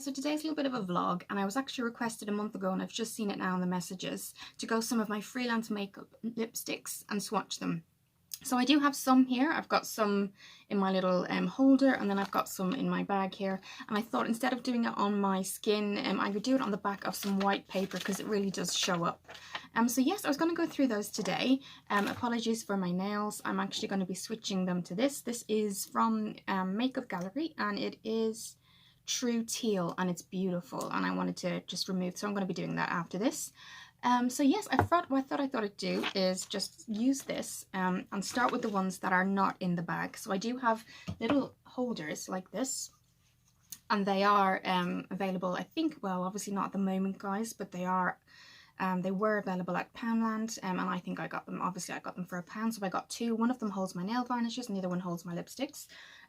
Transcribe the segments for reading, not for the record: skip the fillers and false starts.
So today's a little bit of a vlog, and I was actually requested a month ago, and I've just seen it now in the messages, to go some of my freelance makeup lipsticks and swatch them. So I do have some here. I've got some in my little holder, and then I've got some in my bag here. And I thought instead of doing it on my skin, I would do it on the back of some white paper because it really does show up. So yes, I was going to go through those today. Apologies for my nails. I'm actually going to be switching them to this. This is from Makeup Gallery, and it is True Teal, and it's beautiful. And I wanted to just remove, so I'm going to be doing that after this. So yes, I thought I'd do is just use this and start with the ones that are not in the bag. So I do have little holders like this, and they are available, I think, well, obviously not at the moment, guys, but they are. They were available at Poundland, and I think I got them, obviously I got them for £1, so I got two. One of them holds my nail varnishes, and the other one holds my lipsticks.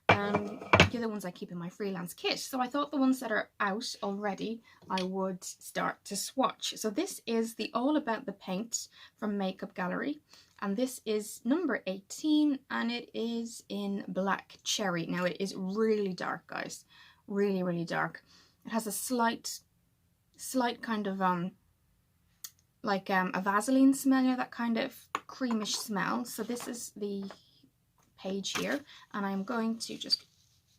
The other ones I keep in my freelance kit. So I thought the ones that are out already, I would start to swatch. So this is the All About the Paint from Makeup Gallery, and this is number 18, and it is in Black Cherry. Now it is really dark, guys, really, really dark. It has a slight kind of like a Vaseline smell, you know, that kind of creamish smell. So this is the page here, and I'm going to just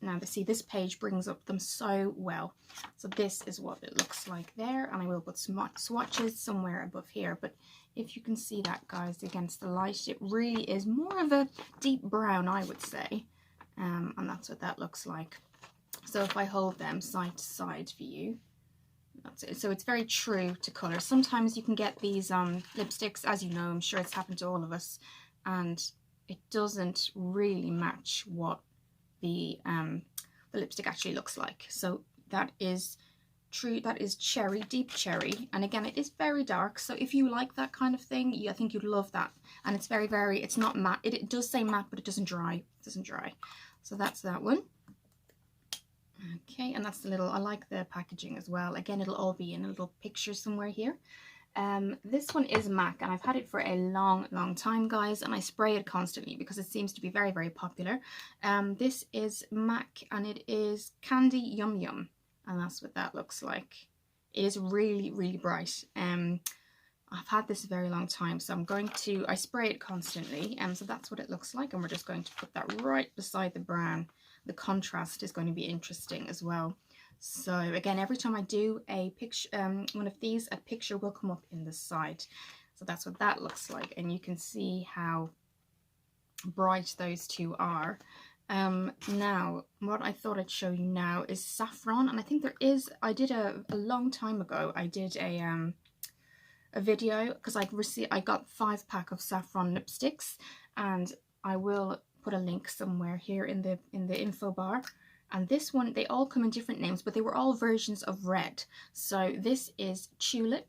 now see, this page brings up them so well. So this is what it looks like there, and I will put some swatches somewhere above here. But if you can see that, guys, against the light, it really is more of a deep brown, I would say, and that's what that looks like. So if I hold them side to side for you, that's it. So it's very true to colour. Sometimes you can get these lipsticks, as you know, I'm sure it's happened to all of us, and it doesn't really match what the lipstick actually looks like. So that is true. That is cherry, deep cherry, and again, it is very dark. So if you like that kind of thing, I think you'd love that. And it's very, very, it's not matte. It does say matte, but it doesn't dry. It doesn't dry. So that's that one. Okay, and that's the little, I like the packaging as well. Again, it'll all be in a little picture somewhere here. This one is MAC, and I've had it for a long time, guys, and I spray it constantly because it seems to be very, very popular. This is MAC, and it is Candy Yum Yum, and that's what that looks like. It is really, really bright. I've had this a very long time, so I spray it constantly, so that's what it looks like, and we're just going to put that right beside the brown. The contrast is going to be interesting as well. So again, every time I do a picture, one of these, a picture will come up in the side. So that's what that looks like, and you can see how bright those two are. Now, what I thought I'd show you now is saffron, and I think there is. I did a long time ago. I did a video because I got 5-pack of saffron lipsticks, and I will put a link somewhere here in the info bar. And this one, they all come in different names, but they were all versions of red. So this is Tulip,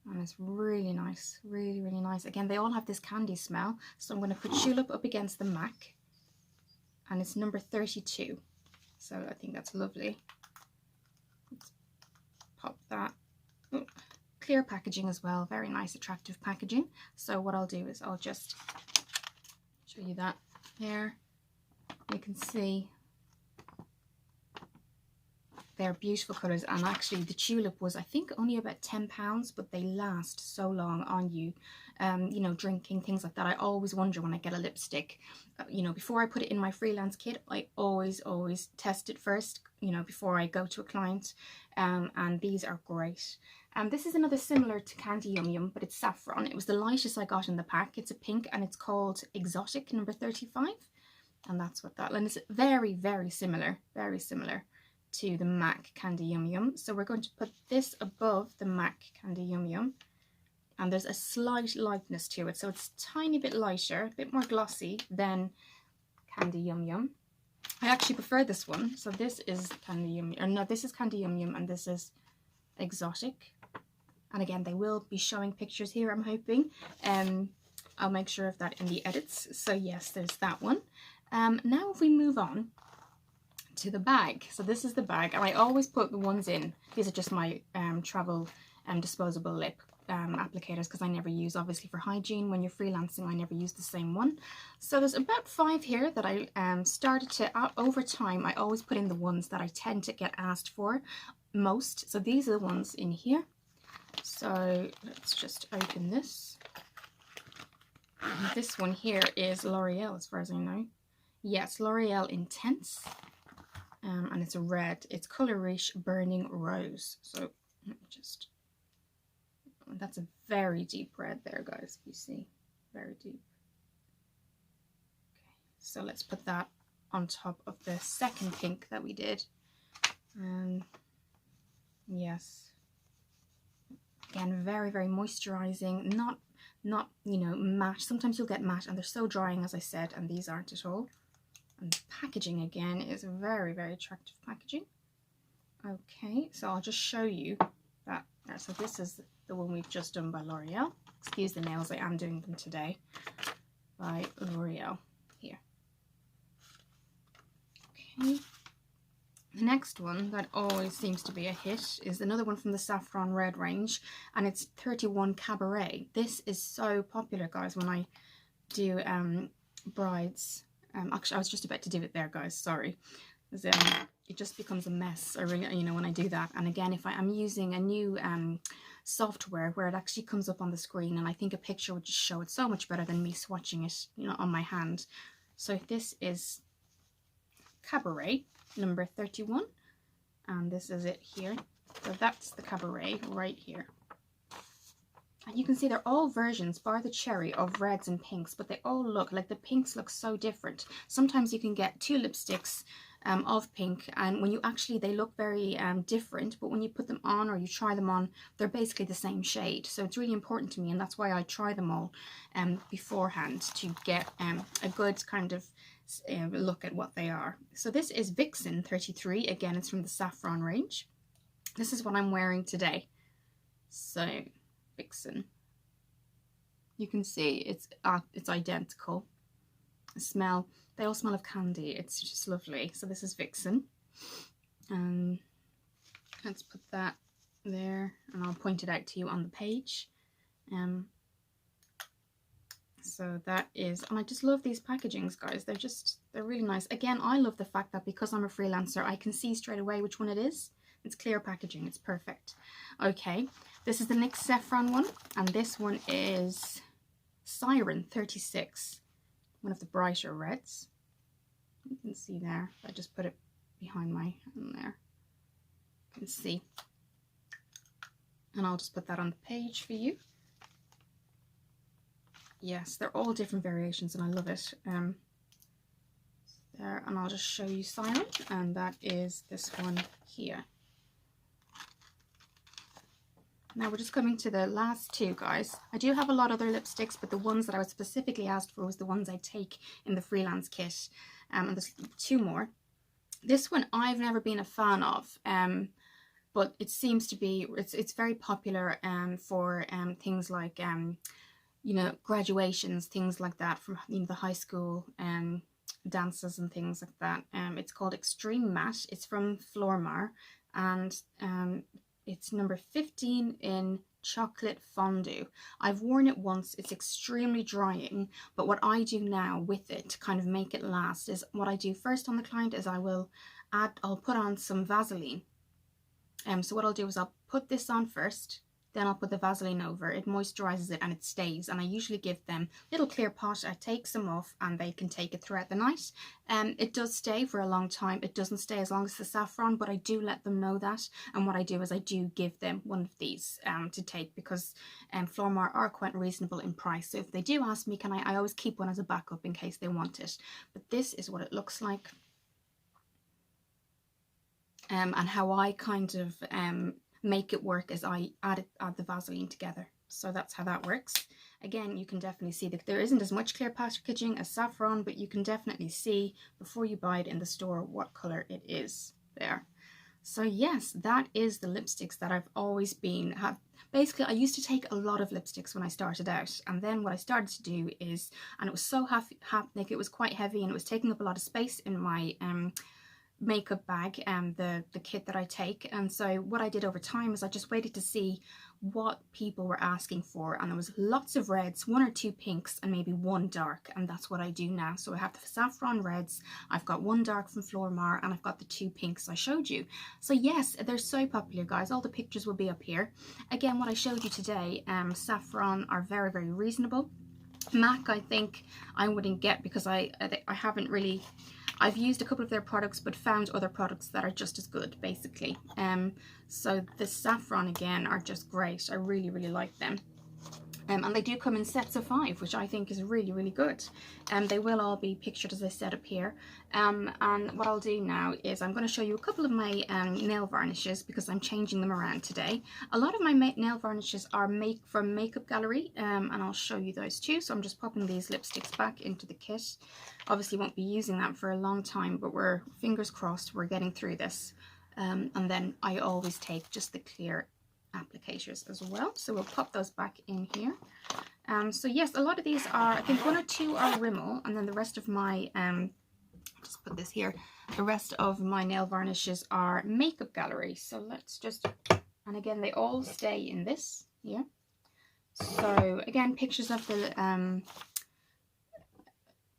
and it's really nice, really, really nice. Again, they all have this candy smell. So I'm going to put Tulip up against the MAC, and it's number 32. So I think that's lovely. Let's pop that. Oh, clear packaging as well, very nice, attractive packaging. So what I'll do is I'll just show you that here. You can see they're beautiful colours, and actually the Tulip was, I think, only about £10, but they last so long on you. You know, drinking, things like that. I always wonder when I get a lipstick, you know, before I put it in my freelance kit, I always test it first, you know, before I go to a client. And these are great. This is another similar to Candy Yum Yum, but it's saffron. It was the lightest I got in the pack. It's a pink, and it's called Exotic, number 35. And that's what that, and it's very, very similar to the MAC Candy Yum Yum. So we're going to put this above the MAC Candy Yum Yum, and there's a slight lightness to it, so it's a tiny bit lighter, a bit more glossy than Candy Yum Yum. I actually prefer this one. So this is Candy Yum Yum, or no, this is Candy Yum Yum, and this is Exotic. And again, they will be showing pictures here, I'm hoping. I'll make sure of that in the edits. So yes, there's that one. Now if we move on to the bag. So this is the bag, and I always put the ones in. These are just my travel disposable lip applicators because I never use, obviously for hygiene, when you're freelancing, I never use the same one. So there's about 5 here that I started to, over time, I always put in the ones that I tend to get asked for most. So these are the ones in here. So let's just open this. This one here is L'Oreal, as far as I know. Yes, L'Oreal Intense. And it's a red. It's Color Riche Burning Rose. So let me just... That's a very deep red there, guys. You see, very deep. Okay, so let's put that on top of the second pink that we did. Yes. Again, very, very moisturizing. Not you know, matte. Sometimes you'll get matte, and they're so drying, as I said, and these aren't at all. And the packaging again is very, very attractive packaging. Okay, so I'll just show you that. So this is the one we've just done by L'Oreal. Excuse the nails, I am doing them today. By L'Oreal here. Okay. The next one that always seems to be a hit is another one from the Saffron Red range, and it's 31 Cabaret. This is so popular, guys, when I do brides. Actually, I was just about to do it there, guys, sorry. It just becomes a mess, I really, you know, when I do that. And again, if I'm using a new software where it actually comes up on the screen, and I think a picture would just show it so much better than me swatching it, you know, on my hand. So this is Cabaret number 31, and this is it here. So that's the Cabaret right here. And you can see they're all versions, bar the cherry, of reds and pinks, but they all look like, the pinks look so different. Sometimes you can get 2 lipsticks of pink, and when you actually, they look very different, but when you put them on or you try them on, they're basically the same shade. So it's really important to me, and that's why I try them all beforehand to get a good kind of look at what they are. So this is Vixen 33. Again, it's from the Saffron range. This is what I'm wearing today. So Vixen, you can see it's identical. The smell, they all smell of candy. It's just lovely. So this is Vixen, and let's put that there, and I'll point it out to you on the page. So that is, and I just love these packagings, guys. They're really nice. Again, I love the fact that because I'm a freelancer, I can see straight away which one it is. It's clear packaging. It's perfect. Okay, this is the NYX Saffron one, and this one is Siren 36, one of the brighter reds. You can see there. I just put it behind my hand there. You can see. And I'll just put that on the page for you. Yes, they're all different variations, and I love it. There, and I'll just show you Siren, and that is this one here. Now we're just coming to the last 2, guys. I do have a lot of other lipsticks, but the ones that I was specifically asked for was the ones I take in the freelance kit. And there's 2 more. This one I've never been a fan of, but it seems to be, it's very popular for things like, you know, graduations, things like that, from, you know, the high school dances and things like that. It's called Extreme Matte. It's from Flormar, and it's number 15 in Chocolate Fondue. I've worn it once. It's extremely drying, but what I do now with it to kind of make it last is, what I do first on the client is I'll put on some Vaseline. So what I'll do is I'll put this on first, then I'll put the Vaseline over. It moisturizes it and it stays, and I usually give them a little clear pot. I take some off and they can take it throughout the night. It does stay for a long time. It doesn't stay as long as the saffron, but I do let them know that, and what I do is I do give them one of these to take, because Flormar are quite reasonable in price. So if they do ask me, can I always keep one as a backup in case they want it. But this is what it looks like, and how I kind of make it work as I add the Vaseline together. So that's how that works. Again, you can definitely see that there isn't as much clear packaging as saffron, but you can definitely see before you buy it in the store what color it is there. So yes, that is the lipsticks that I've always basically, I used to take a lot of lipsticks when I started out, and then what I started to do is, and it was so like it was quite heavy and it was taking up a lot of space in my makeup bag, the kit that I take. And so what I did over time is I just waited to see what people were asking for, and there was lots of reds, 1 or 2 pinks, and maybe 1 dark, and that's what I do now. So I have the saffron reds, I've got 1 dark from Flormar, and I've got the 2 pinks I showed you. So yes, they're so popular, guys. All the pictures will be up here. Again, what I showed you today, saffron are very, very reasonable. MAC, I think I wouldn't get because I haven't really, I've used a couple of their products but found other products that are just as good, basically. So the saffron again are just great. I really, really like them. And they do come in sets of 5, which I think is really, really good. They will all be pictured as I said up here. And what I'll do now is I'm going to show you a couple of my nail varnishes because I'm changing them around today. A lot of my nail varnishes are from Makeup Gallery, and I'll show you those too. So I'm just popping these lipsticks back into the kit. Obviously won't be using that for a long time, but we're, fingers crossed, we're getting through this. And then I always take just the clear applicators as well, so we'll pop those back in here. So yes, a lot of these are, I think 1 or 2 are Rimmel, and then the rest of my just put this here, the rest of my nail varnishes are Makeup Gallery. So let's just, and again they all stay in this here. So again, pictures of the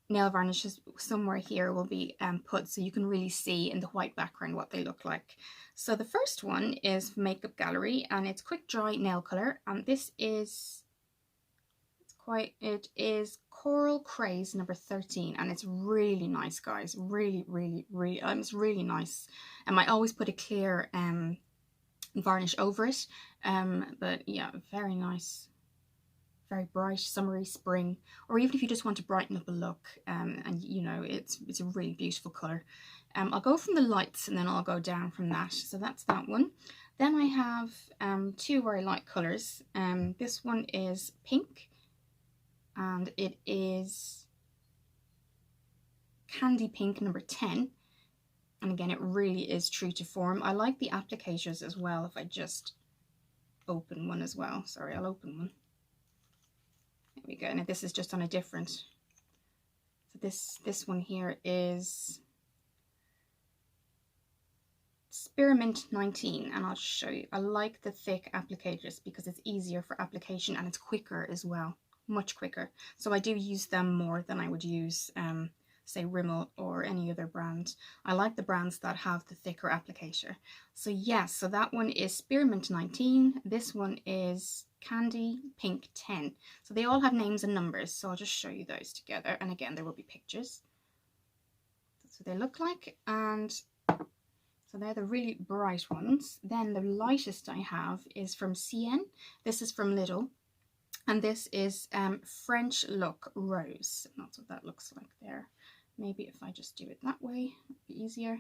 nail varnishes somewhere here will be put so you can really see in the white background what they look like. So the first one is Makeup Gallery, and it's Quick Dry Nail Color, and this is, it is Coral Craze number 13, and it's really nice, guys. Really, really, really, it's really nice. And I always put a clear varnish over it, but yeah, very nice. Very bright, summery, spring, or even if you just want to brighten up a look, and you know, it's a really beautiful color. I'll go from the lights and then I'll go down from that. So that's that one. Then I have 2 very light colors. This one is pink, and it is Candy Pink number 10. And again, it really is true to form. I like the applicators as well. If I just open one as well. Sorry, I'll open one. There we go. Now this is just on a different. So this one here is Spearmint 19, and I'll show you. I like the thick applicators because it's easier for application and it's quicker as well, much quicker. So I do use them more than I would use say Rimmel or any other brand. I like the brands that have the thicker applicator. So yes, so that one is Spearmint 19. This one is Candy Pink 10. So they all have names and numbers, so I'll just show you those together, and again there will be pictures. That's what they look like, and so they're the really bright ones. Then the lightest I have is from Cien. This is from Lidl, and this is French Look Rose, and that's what that looks like there. Maybe if I just do it that way, it'd be easier.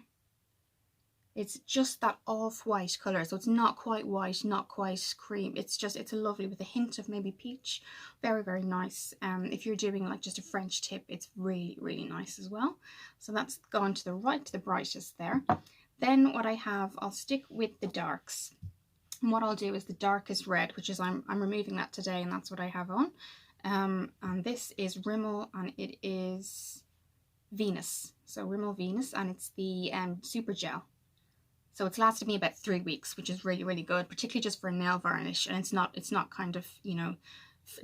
It's just that off-white colour, so it's not quite white, not quite cream. It's just, it's a lovely, with a hint of maybe peach. Very, very nice. If you're doing like just a French tip, it's really, really nice as well. So that's gone to the right, to the brightest there. Then what I have, I'll stick with the darks. And what I'll do is the darkest red, which is, I'm removing that today, and that's what I have on. And this is Rimmel, and it is Venus. So Rimmel Venus, and it's the Super Gel. So it's lasted me about 3 weeks, which is really, really good, particularly just for a nail varnish. And it's not kind of, you know,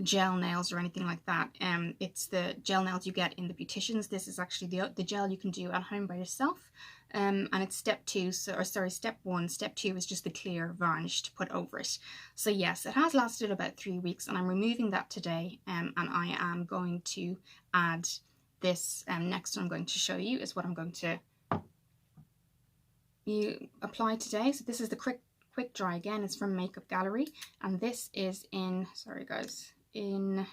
gel nails or anything like that. It's the gel nails you get in the beauticians. This is actually the gel you can do at home by yourself. And it's step 2, step 1. Step 2 is just the clear varnish to put over it. So yes, it has lasted about 3 weeks, and I'm removing that today. And I am going to add this. Next I'm going to show you is what I'm going to apply today. So this is the quick dry. Again, it's from Makeup Gallery, and this is in, sorry guys, in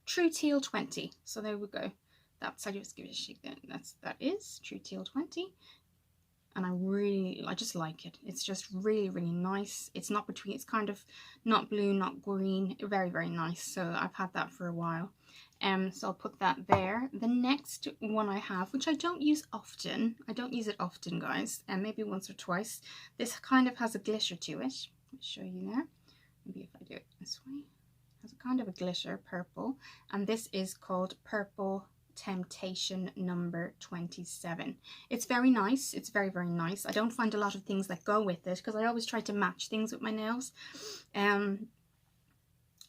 True Teal 20. So there we go. That's, I just give it a shake there. That is True Teal 20, and I just like it. It's just really, really nice. It's not between, it's kind of not blue, not green. Very, very nice. So I've had that for a while. So I'll put that there. The next one I have, which I don't use often, guys, and maybe once or twice. This kind of has a glitter to it. I'll show you there. Maybe if I do it this way. It has a kind of a glitter, purple, and this is called Purple Temptation number 27. It's very nice. It's very, very nice. I don't find a lot of things that go with it because I always try to match things with my nails.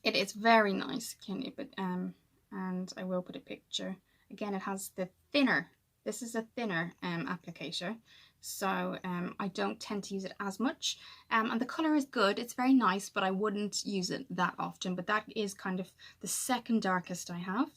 It is very nice, and I will put a picture. Again, it has the thinner. This is a thinner applicator, so I don't tend to use it as much. And the colour is good. It's very nice, but I wouldn't use it that often. But that is kind of the second darkest I have.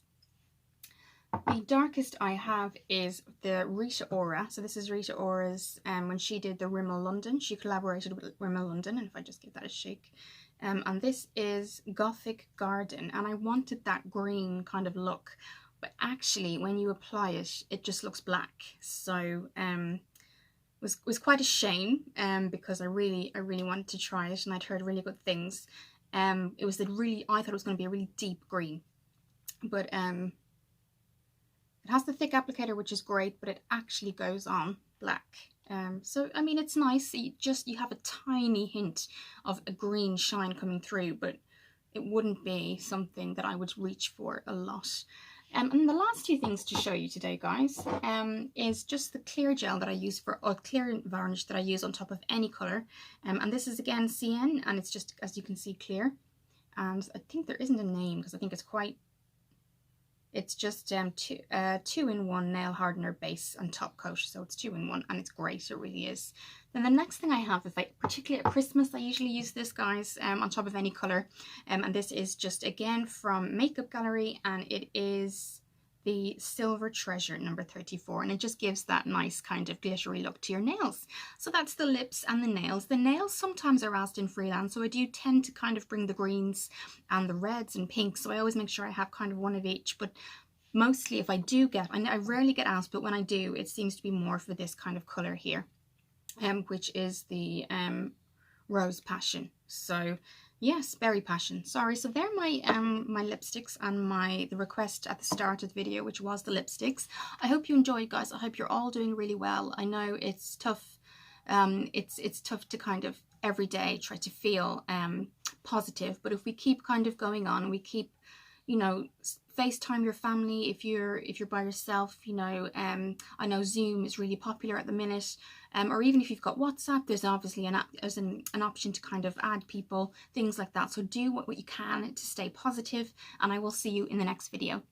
The darkest I have is the Rita Ora. So this is Rita Ora's, when she did the Rimmel London. She collaborated with Rimmel London, and if I just give that a shake. And this is Gothic Garden, and I wanted that green kind of look, but actually when you apply it, it just looks black. So was quite a shame, because I really wanted to try it, and I'd heard really good things. It was I thought it was going to be a really deep green, but it has the thick applicator, which is great, but it actually goes on black. So I mean, it's nice. You have a tiny hint of a green shine coming through, but it wouldn't be something that I would reach for a lot. And the last two things to show you today, guys, is just the clear gel that I use or clear varnish that I use on top of any color. And this is again Cien, and it's just, as you can see, clear. And I think there isn't a name because I think it's just 2-in-1 nail hardener base and top coat, so it's 2-in-1, and it's great. It really is. Then the next thing I have, particularly at Christmas, I usually use this, guys, on top of any color, and this is just again from Makeup Gallery, and it is the Silver Treasure number 34, and it just gives that nice kind of glittery look to your nails. So that's the lips and the nails. The nails sometimes are asked in Freelance, so I do tend to kind of bring the greens and the reds and pinks, so I always make sure I have kind of one of each. But mostly if I do get, I rarely get asked, but when I do, it seems to be more for this kind of color here, which is the Rose Passion. So yes, Berry Passion, sorry. So they're my my lipsticks and the request at the start of the video, which was the lipsticks. I hope you enjoyed, guys. I hope you're all doing really well. I know it's tough. It's tough to kind of every day try to feel positive, but if we keep kind of going on, we keep, you know, FaceTime your family if you're by yourself, you know. I know Zoom is really popular at the minute, or even if you've got WhatsApp, there's obviously an option to kind of add people, things like that. So do what you can to stay positive, and I will see you in the next video.